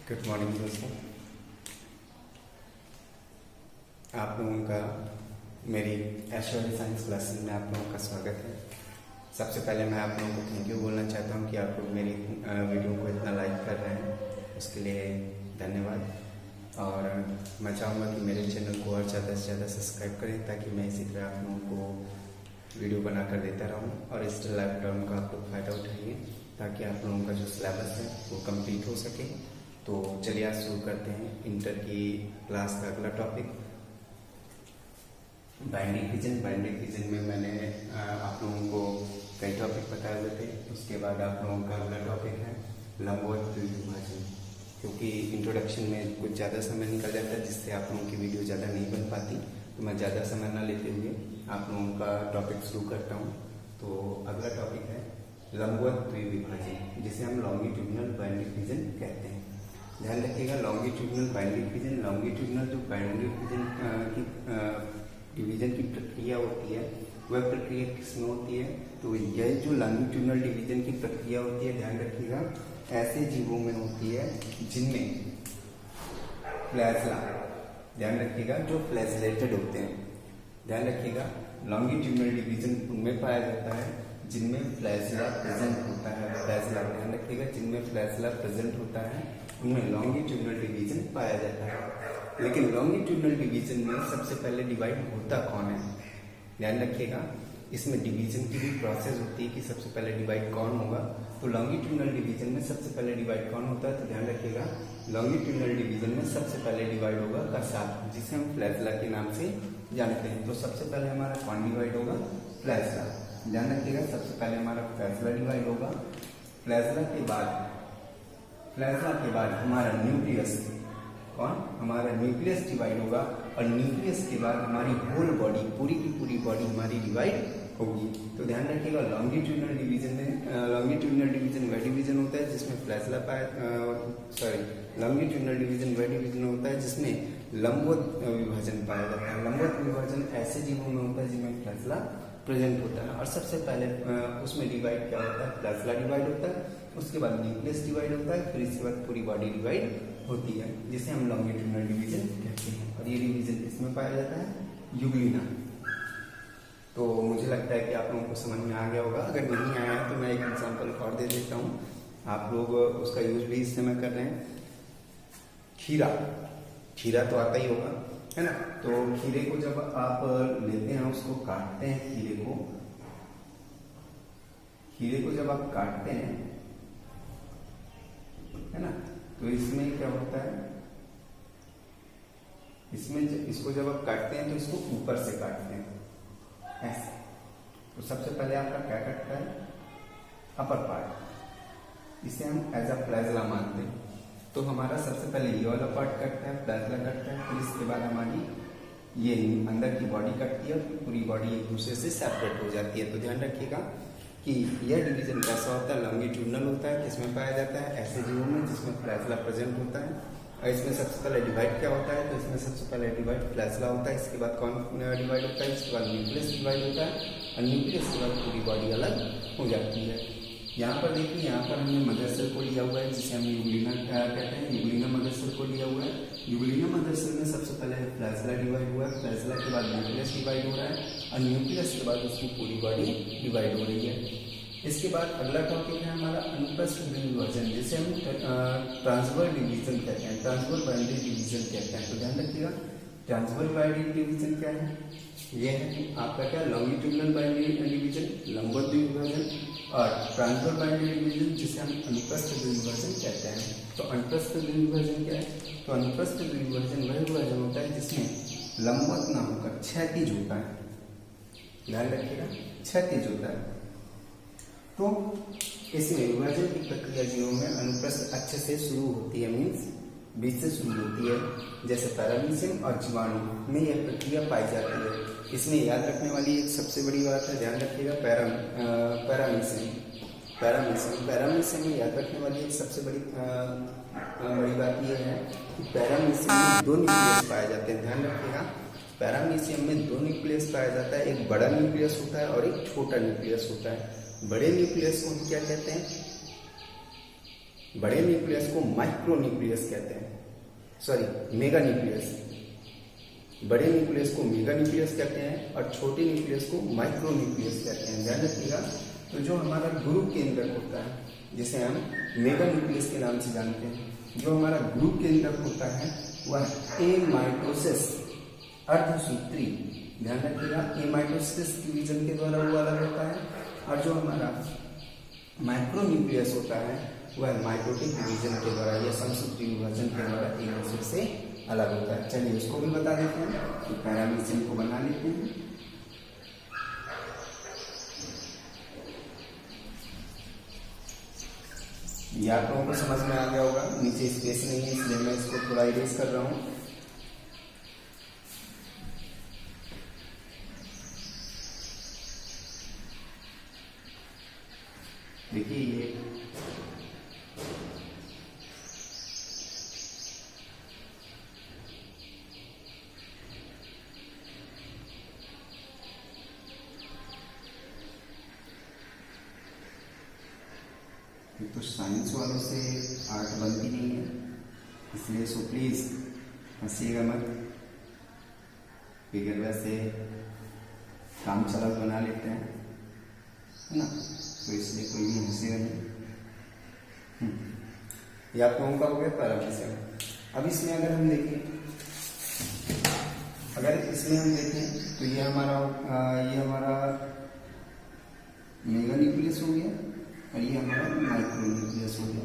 Good morning दोस्तों। आप लोगों का मेरी ऐश्वर्य साइंस क्लासेस में आप लोगों का स्वागत है। सबसे पहले मैं आप लोगों को थैंक यू बोलना चाहता हूं कि आप लोग मेरी वीडियो को इतना लाइक कर रहे हैं, उसके लिए धन्यवाद। और मैं चाहूँगा कि मेरे चैनल को और ज़्यादा से ज़्यादा सब्सक्राइब करें ताकि मैं इसी तरह आप लोगों को वीडियो बनाकर देता रहूँ और इस लॉकडाउन का आप लोग फ़ायदा उठाइए ताकि आप लोगों का जो सिलेबस है वो कंप्लीट हो सके। तो चलिए आज शुरू करते हैं इंटर की क्लास का अगला topic binding region. Binding region में मैंने आप लोगों को कई टॉपिक बताए हुए थे। उसके बाद आप लोगों का अगला टॉपिक है लंबवत द्विविभाजन। क्योंकि इंट्रोडक्शन में कुछ ज़्यादा समय निकल जाता है जिससे आप लोगों की वीडियो ज़्यादा नहीं बन पाती, तो मैं ज़्यादा समय ना लेते हुए आप लोगों का टॉपिक शुरू करता हूँ। तो अगला टॉपिक है लंबवत द्विविभाजन, जिसे हम लॉन्गिट्यूडिनल बाइंडिंग रीजन कहते हैं। ध्यान रखिएगा, लॉन्गिट्यूडिनल बाइंडिंग रीजन, लॉन्गिट्यूडिनल जो बाइंडिंग रीजन की डिवीजन की प्रक्रिया होती है वह प्रक्रिया किसमें होती है? तो यह जो लॉन्गिट्यूडिनल डिवीजन की प्रक्रिया होती है, ध्यान रखिएगा, ऐसे जीवों में होती है जिनमें फ्लैजला, ध्यान रखिएगा, जो फ्लैजलेटेड होते हैं। ध्यान रखिएगा, लॉन्गिट्यूडिनल डिवीजन उनमें पाया जाता है जिनमें फ्लैजला प्रेजेंट होता है। फ्लैजला, ध्यान रखिएगा, जिनमें फ्लैजला प्रेजेंट होता है उनमें लॉन्गिट्यूडिनल डिवीजन पाया जाता है। लेकिन लॉन्गिट्यूडिनल डिवीजन में सबसे पहले डिवाइड होता कौन है? ध्यान रखिएगा, इसमें डिवीजन की भी प्रोसेस होती है कि सबसे पहले डिवाइड कौन होगा। तो लॉन्गिट्यूडिनल डिवीजन में सबसे पहले डिवाइड कौन होता है? तो ध्यान रखिएगा, लॉन्गिट्यूडिनल डिवीजन में सबसे पहले डिवाइड होगा कसाब, जिसे हम फ्लैजला के नाम से जानते हैं। तो सबसे पहले हमारा कौन डिवाइड होगा? फ्लैजला। ध्यान रखिएगा, सबसे पहले हमारा फ्लैजला डिवाइड होगा। फ्लैजला के बाद हमारा न्यूक्लियस, कौन? हमारा न्यूक्लियस डिवाइड होगा। और न्यूक्लियस के बाद हमारी होल बॉडी, पूरी की पूरी बॉडी हमारी डिवाइड होगी। तो ध्यान रखिएगा, लॉन्गिट्यूडिनल डिवीजन में लॉन्गिट्यूडिनल डिवीजन वह डिवीजन होता है जिसमें फ्लैजला लॉन्गिट्यूडिनल डिवीजन वह डिवीजन होता है जिसमें लंबवत विभाजन पाया जाता है। लंबवत विभाजन ऐसे जीवों में होता है जिनमें फ्लैजला प्रेजेंट होता है। और सबसे पहले उसमें डिवाइड क्या होता है? फ्लैजला डिवाइड होता है, उसके बाद न्यूक्लियस डिवाइड होता है, फिर इसके बाद पूरी बॉडी डिवाइड होती है, जिसे हम लॉन्गिट्यूडिनल डिवीजन कहते हैं। और ये डिवीजन किसमें पाया जाता है? यूग्लिना। तो मुझे लगता है कि आप लोगों को समझ में आ गया होगा। अगर नहीं आया है तो मैं एक एग्जांपल और दे देता हूँ, आप लोग उसका यूज भी इस समय कर रहे हैं। खीरा तो आता ही होगा, है ना? तो खीरे को जब आप लेते हैं, उसको काटते हैं, खीरे को जब आप काटते हैं, है ना, तो इसमें क्या होता है? इसमें इसको जब आप काटते हैं तो इसको ऊपर से काटते हैं ऐसे। तो सबसे पहले आपका क्या कटता है? अपर पार्ट, इसे हम एज अ फ्लैजला मानते हैं। तो हमारा सबसे पहले ये वाला पार्ट कटता है, फ्लैजला कटता है, फिर इसके बाद हमारी ये अंदर की बॉडी कटती है, पूरी बॉडी एक दूसरे से सेपरेट हो जाती है। तो ध्यान रखिएगा कि यह डिवीजन कैसा होता है? लॉन्गिट्यूडिनल होता है। किसमें पाया जाता है? ऐसे जीवों में जिसमें फ्लैजला प्रेजेंट होता है। और इसमें सबसे पहले डिवाइड क्या होता है? तो इसमें सबसे पहले डिवाइड फ्लैजला होता है, इसके बाद कौन डिवाइड होता है? इसके बाद न्यूक्लियस डिवाइड होता है, और न्यूक्लियस के बाद पूरी बॉडी अलग हो जाती है। यहाँ पर देखिए, यहाँ पर हमने मदर सेल को लिया हुआ है जिसे हम यूग्लिना कहते हैं। यूग्लिना मदर सेल को लिया हुआ है। यूग्लिना मदर सेल में सबसे पहले फ्लैजला डिवाइड हुआ है, फ्लैजला के बाद न्यूक्लियस डिवाइड हो रहा है, और न्यूक्लियस के बाद उसकी पूरी बॉडी डिवाइड हो रही है। इसके बाद अगला टॉपिक है हमारा अनुप्रस्थ द्विविभाजन, जिसे हम ट्रांसवर्स डिवीजन कहते हैं, ट्रांसवर्स बाइंडिंग डिवीजन कहते हैं। तो ध्यान रखिएगा, ट्रांसवर्स बाइंडिंग डिवीजन क्या है? ये है कि आपका क्या? लॉन्गिट्यूडिनल बाइंडिंग डिवीजन, लंबवत द्विविभाजन, और ट्रांसवर्स बाइंडिंग डिवीजन जिसे हम अनुप्रस्थ द्विविभाजन कहते हैं। तो अनुप्रस्थ द्विविभाजन क्या है? तो अनुप्रस्थ द्विविभाजन वह विभाजन होता है जिसमें लंबवत ना होकर क्षैतिज होता है। ध्यान रखिएगा, क्षैतिज होता है। तो इसमें विभाजन की प्रक्रिया जीवों में अनुप्रस्थ अक्ष से शुरू होती है, मीन्स बीच से शुरू होती है। जैसे पैरामीशियम और जीवाणु में यह प्रक्रिया पाई जाती है। इसमें याद रखने वाली एक सबसे बड़ी बात है, ध्यान रखिएगा, पैरामीशियम में याद रखने वाली एक सबसे बड़ी बात यह है कि पैरामीशियम में दो न्यूक्लियस पाए जाते हैं। ध्यान रखिएगा, पैरामीशियम में दो न्यूक्लियस पाया जाता है, एक बड़ा न्यूक्लियस होता है और एक छोटा न्यूक्लियस होता है। बड़े न्यूक्लियस को हम क्या कहते हैं? बड़े न्यूक्लियस को माइक्रो न्यूक्लियस कहते हैं, सॉरी मेगा न्यूक्लियस। बड़े न्यूक्लियस को मेगा न्यूक्लियस कहते हैं और छोटे न्यूक्लियस को माइक्रो न्यूक्लियस कहते हैं, ध्यान रखिएगा। तो जो हमारा गुरु केंद्रक होता है, जिसे हम मेगा न्यूक्लियस के नाम से जानते हैं, जो हमारा गुरु केंद्रक होता है वह एमाइटोसिस अर्धसूत्री, ध्यान रखिएगा, एमाइटोसिस डिवीजन के द्वारा वो अलग होता है, और जो हमारा माइक्रो न्यूक्लियस होता है वह माइटोटिक डिवीजन के द्वारा या समसूत्री विभाजन के द्वारा एक दूसरे से अलग होता है। चलिए इसको भी बता देते हैं, तो पैरामीशियन को बना लेते हैं। ये आप लोगों को समझ में आ गया होगा, नीचे स्पेस नहीं है इसलिए मैं इसको थोड़ा इरेज कर रहा हूं। देखिए ये तो साइंस वालों से आर्ट बनती नहीं है, इसलिए सो प्लीज हंसिएगा मत। फिगर वैसे काम चला बना लेते हैं, है ना, तो इसलिए कोई भी हंसेगा नहीं। ये आप लोगों का हो गया पैरामीशियन। अब इसमें अगर हम देखें तो ये हमारा मेगा न्यूक्लियस हो गया और ये हमारा माइक्रो न्यूक्लियस हो गया,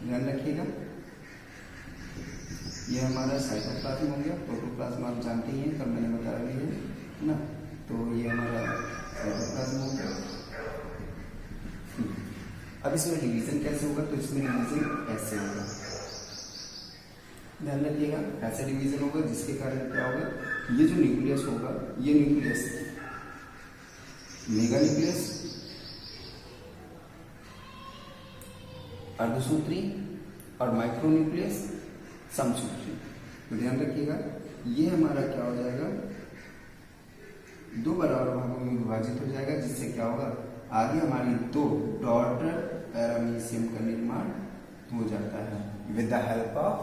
ध्यान रखिएगा। ये हमारा साइटोप्लाज्म हो गया, प्रोटोप्लाज्म आप जानते ही हैं, कल मैंने बताया भी है ना। तो ये हमारा साइटोप्लाज्म हो गया। अब इसमें डिवीजन कैसे होगा, तो इसमें डिवीजन ऐसे होगा, ध्यान रखिएगा, ऐसे डिवीजन होगा जिसके कारण क्या होगा, ये जो न्यूक्लियस होगा, ये न्यूक्लियस मेगा न्यूक्लियस अर्धसूत्री और माइक्रो न्यूक्लियस समसूत्री। तो ध्यान रखिएगा, ये हमारा क्या हो जाएगा, दो बराबर भागों में विभाजित हो जाएगा, जिससे क्या होगा, आगे हमारी दो डॉटर पैरामीशियम का निर्माण हो जाता है with the help of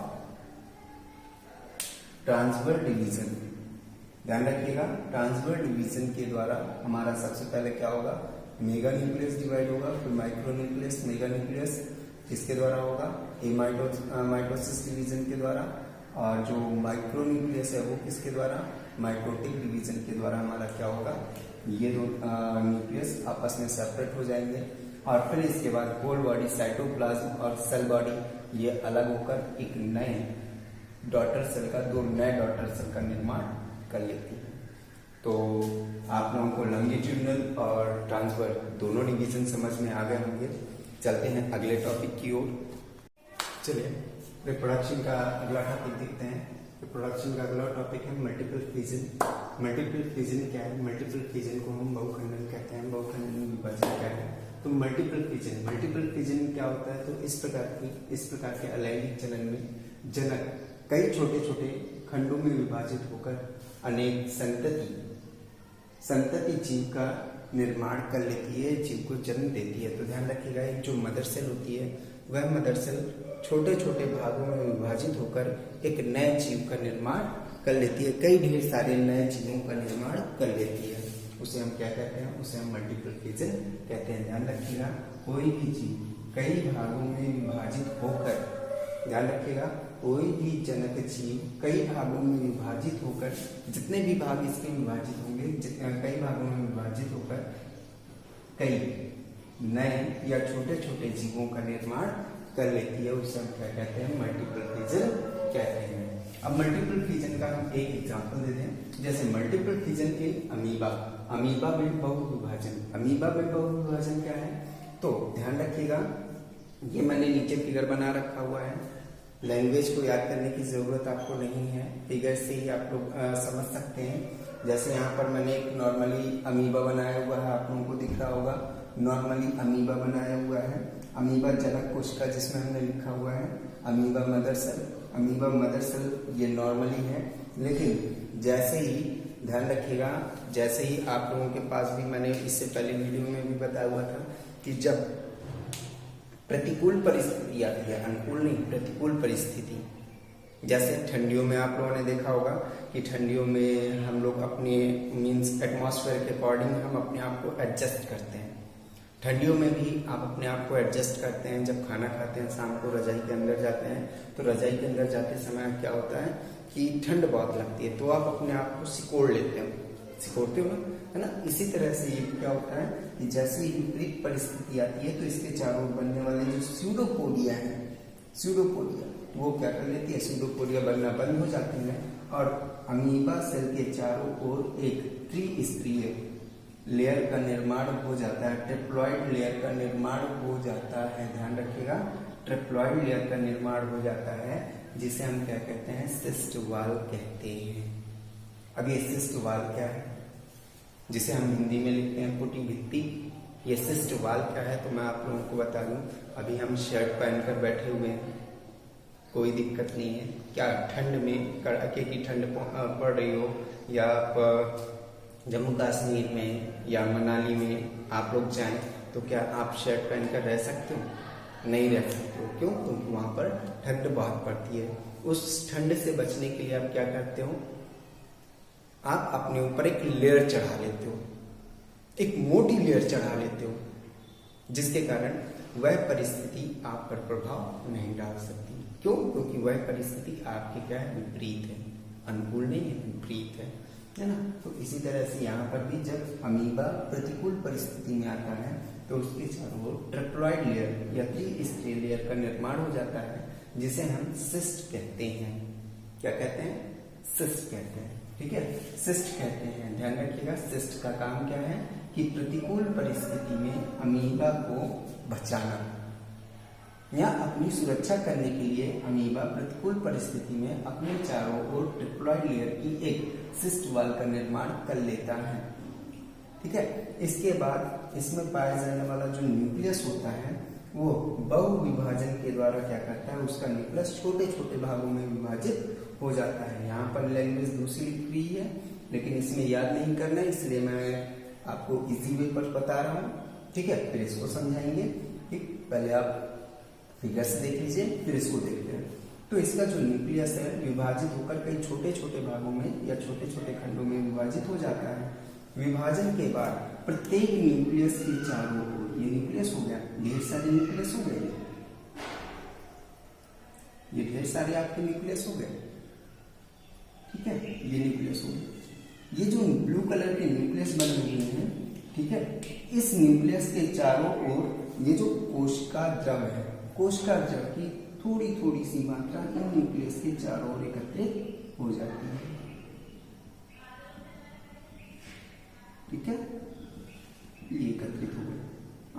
transfer division. ध्यान रखिएगा, ट्रांसफर डिवीजन के द्वारा हमारा सबसे पहले क्या होगा, मेगा न्यूक्लियस डिवाइड होगा, फिर माइक्रो न्यूक्लियस, मेगा न्यूक्लियस किसके द्वारा होगा, माइटोसिस डिवीजन के द्वारा, और जो माइक्रो न्यूक्लियस है वो किसके द्वारा, माइटोटिक डिवीजन के द्वारा हमारा क्या होगा, ये दो न्यूक्लियस आपस में सेपरेट हो जाएंगे, और फिर इसके बाद होल बॉडी साइटोप्लाज्म और सेल बॉडी ये अलग होकर एक नए डॉटर सेल का, दो नए डॉटर सेल का निर्माण कर लेती है। तो आप लोगों को लॉन्गिट्यूडिनल और ट्रांसफर दोनों डिवीजन समझ में आ गए होंगे। चलते हैं अगले टॉपिक की ओर। चलिए रिप्रोडक्शन का अगला टॉपिक देखते हैं। रिप्रोडक्शन का अगला टॉपिक है मल्टीपल फिजन। मल्टीपल फिजन क्या है, मल्टीपल फिजन को हम बहुखंडन कहते हैं, बहुखंडन विभाजन कहते हैं। तो मल्टीपल फिजन क्या होता है, तो इस प्रकार के अलैंगिक चलन में जनक कई छोटे छोटे खंडों में विभाजित होकर अनेक संतति जीव का निर्माण कर लेती है, जीव को जन्म देती है। तो ध्यान रखिएगा, एक जो मदर सेल होती है वह मदर सेल छोटे छोटे भागों में विभाजित होकर एक नए जीव का निर्माण कर लेती है, कई ढेर सारे नए जीवों का निर्माण कर लेती है। उसे हम क्या कहते हैं, उसे हम मल्टीपल फिजन कहते हैं। ध्यान रखिएगा, कोई भी जीव कई भागों में विभाजित होकर, ध्यान रखिएगा, कोई भी जनक जीव कई भागों में विभाजित होकर, जितने भी भाग इसके विभाजित होंगे, कई भागों में विभाजित होकर कई नए या छोटे छोटे जीवों का निर्माण कर लेती है, उसे हम क्या कहते हैं, मल्टीपल फिजन कहते हैं। अब मल्टीपल फिजन का हम एक एग्जांपल देते हैं, जैसे मल्टीपल फिजन के अमीबा में बहुविभाजन। अमीबा में बहुविभाजन क्या है, तो ध्यान रखिएगा, ये मैंने नीचे फिगर बना रखा हुआ है, लैंग्वेज को याद करने की जरूरत आपको नहीं है, फिगर से ही आप लोग समझ सकते हैं। जैसे यहाँ पर मैंने एक नॉर्मली अमीबा बनाया हुआ है, आप लोगों को दिख रहा होगा, नॉर्मली अमीबा बनाया हुआ है, अमीबा जनक कोशिका जिसमें हमने लिखा हुआ है amoeba mother cell. Amoeba mother cell ये नॉर्मली है, लेकिन जैसे ही ध्यान रखिएगा, जैसे ही आप लोगों के पास भी मैंने इससे पहले वीडियो में भी बताया हुआ था कि जब प्रतिकूल परिस्थिति आती है, अनुकूल नहीं, प्रतिकूल परिस्थिति। जैसे ठंडियों में आप लोगों ने देखा होगा कि ठंडियों में हम लोग अपने मीन्स एटमॉस्फेयर के अकॉर्डिंग हम अपने आप को एडजस्ट करते हैं। ठंडियों में भी आप अपने आप को एडजस्ट करते हैं। जब खाना खाते हैं, शाम को रजाई के अंदर जाते हैं, तो रजाई के अंदर जाते समय क्या होता है कि ठंड बहुत लगती है, तो आप अपने आप को सिकोड़ लेते हो, सिकोड़ते हो ना, है ना। इसी तरह से ये क्या होता है कि जैसे ही विपरीत परिस्थिति आती है तो इसके चारों ओर बनने वाले जो स्यूडोपोडिया है, स्यूडोपोडिया, वो क्या कर लेती है, स्यूडोपोडिया बनना बंद हो जाती है और अमीबा सेल के चारों ओर एक त्रिस्तरीय लेयर का निर्माण हो जाता है, ट्रिप्लॉइड लेयर का निर्माण हो जाता है। ध्यान रखिएगा, ट्रिप्लॉइड लेयर का निर्माण हो जाता है, जिसे हम क्या कहते हैं, सिस्ट वॉल कहते हैं। अब ये सिस्ट वॉल क्या है, जिसे हम हिंदी में लिखते हैं पुटी भित्ति। ये सिस्ट वॉल क्या है तो मैं आप लोगों को बता दूं। अभी हम शर्ट पहनकर बैठे हुए हैं, कोई दिक्कत नहीं है। क्या ठंड में कड़ाके की ठंड पड़ रही हो, या आप जम्मू कश्मीर में या मनाली में आप लोग जाएं, तो क्या आप शर्ट पहनकर रह सकते हो? नहीं रह सकते हो। क्यों? क्योंकि वहां पर ठंड बहुत पड़ती है। उस ठंड से बचने के लिए आप क्या करते हो, आप अपने ऊपर एक लेयर चढ़ा लेते हो, एक मोटी लेयर चढ़ा लेते हो, जिसके कारण वह परिस्थिति आप पर प्रभाव नहीं डाल सकती। क्यों? क्योंकि वह परिस्थिति आपके क्या है, विपरीत है, अनुकूल नहीं है, विपरीत है ना। तो इसी तरह से यहाँ पर भी जब अमीबा प्रतिकूल परिस्थिति में आता है तो उसके चारों ओर ट्रिप्लॉइड लेयर या त्रिस्तरीय लेयर का निर्माण हो जाता है, जिसे हम सिस्ट कहते हैं। क्या कहते हैं? सिस्ट कहते हैं। ठीक है, सिस्ट कहते हैं। ध्यान रखिएगा, सिस्ट का काम क्या है कि प्रतिकूल परिस्थिति में अमीबा को बचाना या अपनी सुरक्षा करने के लिए अमीबा प्रतिकूल परिस्थिति में अपने चारों ओर ट्रिप्लॉइड लेयर की एक सिस्ट वॉल का निर्माण कर लेता है। ठीक है, इसके बाद इसमें पाया जाने वाला जो न्यूक्लियस होता है वो बहुविभाजन के द्वारा क्या करता है, उसका न्यूक्लियस छोटे छोटे भागों में विभाजित हो जाता है। यहाँ पर लैंग्वेज दूसरी लिख रही है, लेकिन इसमें याद नहीं करना है, इसलिए मैं आपको इजी वे पर बता रहा हूँ। ठीक है, फिर इसको समझाएंगे। ठीक, पहले आप फिगर से देख लीजिए, फिर इसको देखते हैं। तो इसका जो न्यूक्लियस है विभाजित होकर कई छोटे छोटे भागों में या छोटे छोटे खंडों में विभाजित हो जाता है। विभाजन के बाद प्रत्येक न्यूक्लियस के चारों ओर, ये न्यूक्लियस हो गया, ढेर सारे न्यूक्लियस हो गए, ये ढेर सारे आपके न्यूक्लियस हो गए। ठीक है, ये न्यूक्लियस हो गए। ये जो ब्लू कलर के न्यूक्लियस बने हुए हैं, ठीक है, इस न्यूक्लियस के चारों ओर ये जो कोशिका द्रव है, कोशिका द्रव की थोड़ी थोड़ी सी मात्रा इन न्यूक्लियस के चारों ओर एकत्रित हो जाती है। ठीक है, ये एकत्रित हो गई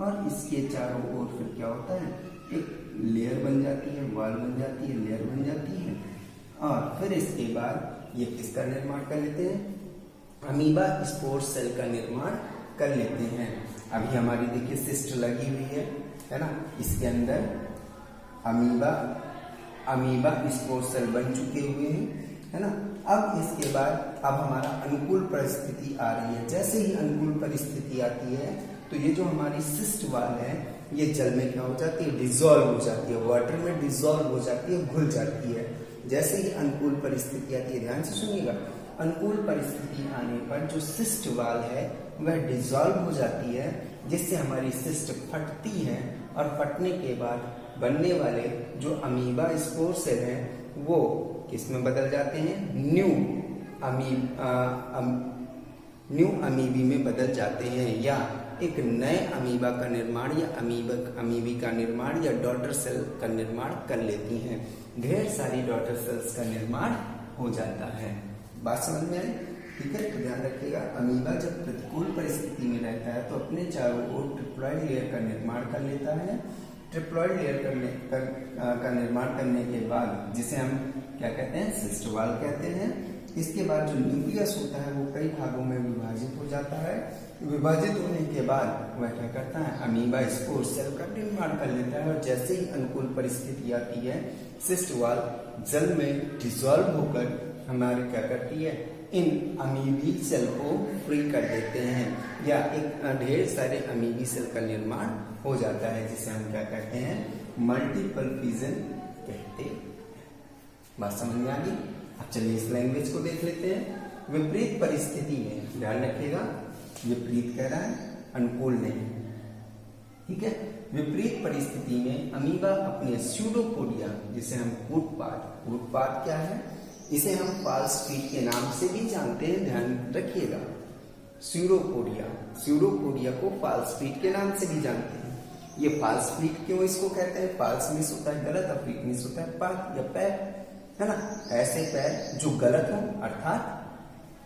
और इसके चारों ओर फिर क्या होता है, एक लेयर बन जाती है, वॉल बन जाती है, लेयर बन जाती है। और फिर इसके बाद ये किसका निर्माण कर लेते हैं, अमीबा स्पोर सेल का निर्माण कर लेते हैं। अभी हमारी देखिए सिस्ट लगी हुई है ना, इसके अंदर अमीबा स्पोर सेल बन चुके हुए हैं, है ना। अब इसके बाद अब हमारा अनुकूल परिस्थिति आ रही है। जैसे ही अनुकूल परिस्थिति आती है तो ये जो हमारी सिस्ट वॉल है ये जल में क्या हो जाती है, डिसॉल्व हो जाती है, वाटर में डिसॉल्व हो जाती है, घुल जाती है। जैसे ही अनुकूल परिस्थिति आती है, ध्यान से सुनिएगा, अनुकूल परिस्थिति आने पर जो सिस्ट वॉल है वह डिसॉल्व हो जाती है, जिससे हमारी सिस्ट फटती है और फटने के बाद बनने वाले जो अमीबा स्पोर सेल हैं वो किसमें बदल जाते हैं, न्यू अमीबी में बदल जाते हैं, या एक नए अमीबा का निर्माण या अमीबी का निर्माण या डॉटर सेल का निर्माण कर लेती हैं। ढेर सारी डॉटर सेल्स का निर्माण हो जाता है। बात समझ में आई? ठीक है, तो ध्यान रखिएगा, अमीबा जब प्रतिकूल परिस्थिति में रहता है तो अपने चारों ओर ट्रिप्लॉइड लेयर का निर्माण कर लेता है। ट्रिप्लॉइड लेयर का निर्माण करने के बाद जिसे हम क्या कहते हैं, सिस्ट वॉल कहते हैं। इसके बाद जो न्यूक्लियस होता है वो कई भागों में विभाजित हो जाता है। विभाजित होने के बाद वह क्या करता है, अमीबा स्पोर सेल का निर्माण कर लेता है। और जैसे ही अनुकूल परिस्थिति आती है, सिस्ट वॉल जल में डिसॉल्व होकर हमारे क्या करती है, इन अमीबी सेल को फ्री कर देते हैं, या एक ढेर सारे अमीबी सेल का निर्माण हो जाता है, जिसे हम क्या कहते हैं, मल्टीपल फिजन कहते हैं। बात समझ में आ गई? अब चलिए इस लैंग्वेज को देख लेते हैं। विपरीत परिस्थिति में, ध्यान रखिएगा, विपरीत कह रहा है, अनुकूल नहीं, ठीक है। विपरीत परिस्थिति में अमीबा अपने स्यूडोपोडिया, जिसे हम कूटपाद क्या है, इसे हम फॉल्स फीट के नाम से भी जानते हैं, ध्यान रखिएगा। स्यूडोपोडिया को फॉल्स फीट के नाम से भी जानते हैं। ये फॉल्स फीट क्यों इसको कहते हैं? फॉल्स मीन्स होता है गलत, और फीट मीन्स होता है पाद या पैर, है ना। ऐसे पैर जो गलत हो, अर्थात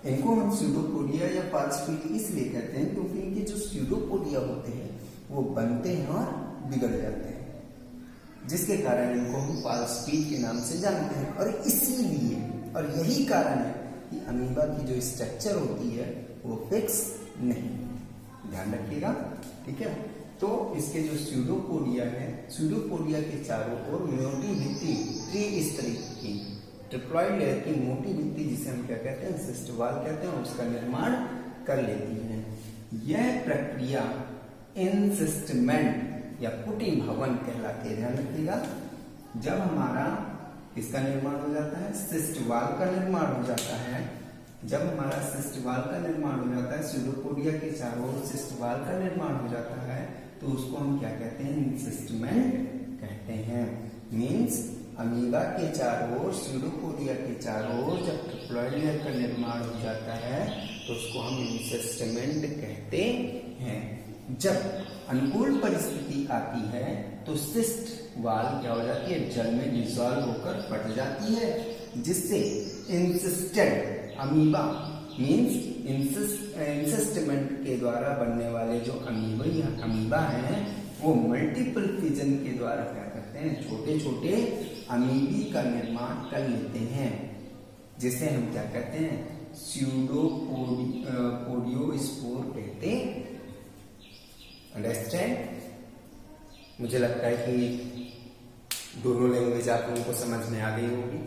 इनको हम स्यूडोपोडिया या फॉल्स फीट इसलिए कहते हैं क्योंकि इनके जो स्यूडोपोडिया होते हैं वो बनते हैं और बिगड़ जाते हैं, जिसके कारण इनको हम फॉल्स फीट के नाम से जानते हैं। और इसीलिए, और यही कारण है कि अमीबा की जो स्ट्रक्चर होती है वो फिक्स नहीं, ध्यान रखिएगा, ठीक है। तो इसके जो स्यूडोपोडिया है, स्यूडोपोडिया के चारों ओर मोटी भित्ति, इस तरीके की ट्रिप्लॉइड लेयर की मोटी भित्ति, जिसे हम क्या कहते हैं, सिस्ट वॉल कहते हैं, उसका निर्माण कर लेती है। यह प्रक्रिया इनसिस्टमेंट या पुटी भवन कहलाती है, ध्यान रखिएगा। जब हमारा इसका निर्माण हो जाता है, सिस्ट वॉल का निर्माण हो जाता है, जब हमारा सिस्ट वॉल का निर्माण हो जाता है, स्यूडोपोडिया के चारों ओर सिस्ट वॉल का निर्माण हो जाता है, तो उसको हम क्या कहते हैं, इनसिस्टमेंट कहते हैं। मीन्स अमीबा के चारों ओर, स्यूडोपोडिया के चारों ओर जब ट्रिप्लॉइड लेयर का निर्माण हो जाता है तो उसको हम इनसिस्टमेंट कहते हैं। जब अनुकूल परिस्थिति आती है तो सिस्ट वॉल क्या हो जाती है, जल में डिसॉल्व होकर फट जाती है, जिससे इंसिस्टेंट अमीबा मीन्स इंसिस्टमेंट के द्वारा बनने वाले जो अमीबा हैं वो मल्टीपल फिजन के द्वारा क्या करते हैं, छोटे छोटे अमीबी का निर्माण कर लेते हैं, जिसे हम क्या कहते हैं, स्यूडोपोडियोस्पोर कहते हैं। अंडरस्टैंड? मुझे लगता है कि दोनों लैंग्वेज आप लोगों को समझ में आ गई होगी,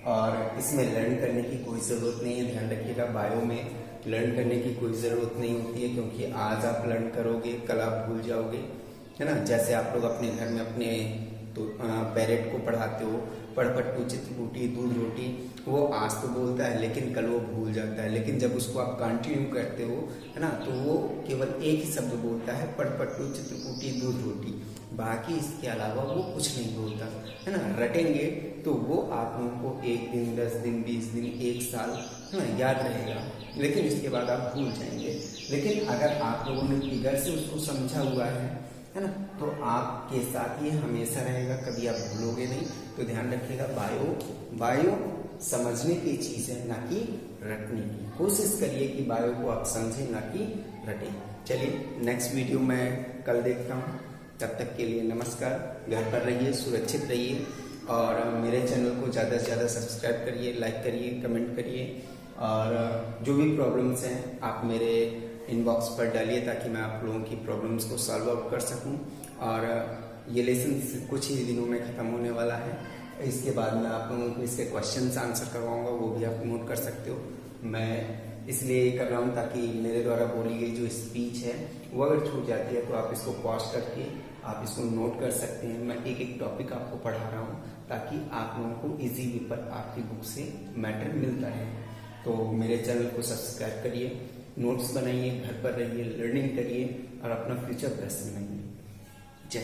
और इसमें लर्न करने की कोई ज़रूरत नहीं है। ध्यान रखिएगा, बायो में लर्न करने की कोई ज़रूरत नहीं होती है, क्योंकि आज आप लर्न करोगे कल आप भूल जाओगे, है ना। जैसे आप लोग अपने घर में अपने पेरेट को पढ़ाते हो, पड़पट्टू चित्रकूटी दूध रोटी, वो आज तो बोलता है लेकिन कल वो भूल जाता है, लेकिन जब उसको आप कंटिन्यू करते हो, है ना, तो वो केवल एक ही शब्द बोलता है, पड़पट्टू चित्रकूटी दूध रोटी, बाकी इसके अलावा वो कुछ नहीं बोलता, है ना। रटेंगे तो वो आप लोगों को 1 दिन 10 दिन 20 दिन 1 साल, है ना, याद रहेगा, लेकिन इसके बाद आप भूल जाएंगे। लेकिन अगर आप लोगों ने फिगर से उसको समझा हुआ है ना, तो आपके साथ ये हमेशा रहेगा, कभी आप भूलोगे नहीं। तो ध्यान रखिएगा, बायो समझने की चीज है, ना कि रटने की। कोशिश करिए कि बायो को आप समझें, ना कि रटें। चलिए नेक्स्ट वीडियो मैं कल देखता हूँ, तब तक के लिए नमस्कार। घर पर रहिए, सुरक्षित रहिए, और मेरे चैनल को ज़्यादा से ज़्यादा सब्सक्राइब करिए, लाइक करिए, कमेंट करिए, और जो भी प्रॉब्लम्स हैं आप मेरे इनबॉक्स पर डालिए, ताकि मैं आप लोगों की प्रॉब्लम्स को सॉल्व आउट कर सकूं। और ये लेसन कुछ ही दिनों में ख़त्म होने वाला है, इसके बाद मैं आप लोगों को इसके क्वेश्चंस आंसर करवाऊंगा, वो भी आप नोट कर सकते हो। मैं इसलिए कर रहा हूँ ताकि मेरे द्वारा बोली गई जो स्पीच है वो अगर छूट जाती है तो आप इसको पॉज करके आप इसको नोट कर सकते हैं। मैं एक एक टॉपिक आपको पढ़ा रहा हूँ ताकि आप लोगों को इजी वे पर आपकी बुक से मैटर मिलता है। तो मेरे चैनल को सब्सक्राइब करिए, नोट्स बनाइए, घर पर रहिए, लर्निंग करिए और अपना फ्यूचर बेस्ट बनाइए। जय